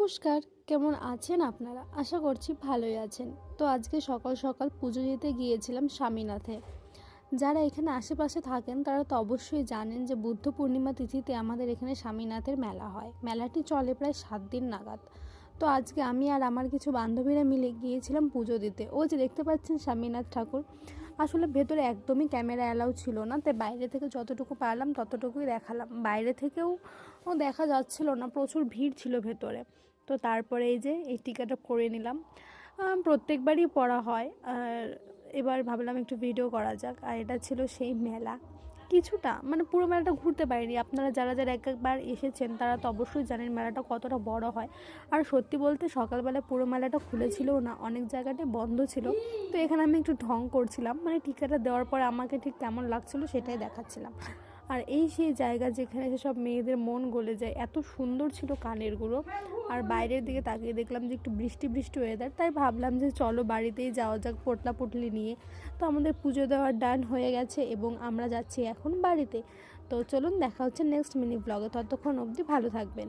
নমস্কার, কেমন আছেন আপনারা? আশা করছি ভালোই আছেন। তো আজকে সকাল সকাল পুজো দিতে গিয়েছিলাম স্বামীনাথে। যারা এখানে আশেপাশে থাকেন তারা তো অবশ্যই জানেন যে বুদ্ধ পূর্ণিমা তিথিতে আমাদের এখানে স্বামীনাথের মেলা হয়। মেলাটি চলে প্রায় 7 দিন নাগাদ। তো আজকে আমি আর আমার কিছু বান্ধবীরা মিলে গিয়েছিলাম পুজো দিতে। ওই যে দেখতে পাচ্ছেন স্বামীনাথ ঠাকুর। আসলে ভেতরে একদমই ক্যামেরা অ্যালাউ ছিল না, তাই বাইরে থেকে যতটুকু পারলাম ততটুকুই দেখালাম। বাইরে থেকেও দেখা যাচ্ছিল না, প্রচুর ভিড় ছিল ভেতরে। তো তারপরে এই যে এই টিকাটা করে নিলাম। প্রত্যেকবারই পড়া হয়, আর এবার ভাবলাম একটু ভিডিও করা যাক। আর এটা ছিল সেই মেলা, কিছুটা মানে পুরো মেলাটা ঘুরতে পারিনি। আপনারা যারা যারা একবার এসেছেন তারা তো অবশ্যই জানেন মেলাটা কতটা বড় হয়। আর সত্যি বলতে সকালবেলা পুরো মেলাটা খুলেছিলও না, অনেক জায়গাটায় বন্ধ ছিল। তো এখানে আমি একটু ঢং করছিলাম, মানে টিকাটা দেওয়ার পরে আমাকে ঠিক কেমন লাগছিলো সেটাই দেখাচ্ছিলাম। আর এই সেই জায়গা যেখানে সেসব মেয়েদের মন গলে যায়, এত সুন্দর ছিল কানেরগুলো। আর বাইরের দিকে তাকিয়ে দেখলাম যে একটু বৃষ্টি বৃষ্টি ওয়েদার, তাই ভাবলাম যে চলো বাড়িতেই যাওয়া যাক পোটলা পুটলি নিয়ে। তো আমাদের পুজো দেওয়ার ডান হয়ে গেছে এবং আমরা যাচ্ছি এখন বাড়িতে। তো চলুন, দেখা হচ্ছে নেক্সট মিনি ব্লগে। ততক্ষণ অবধি ভালো থাকবেন।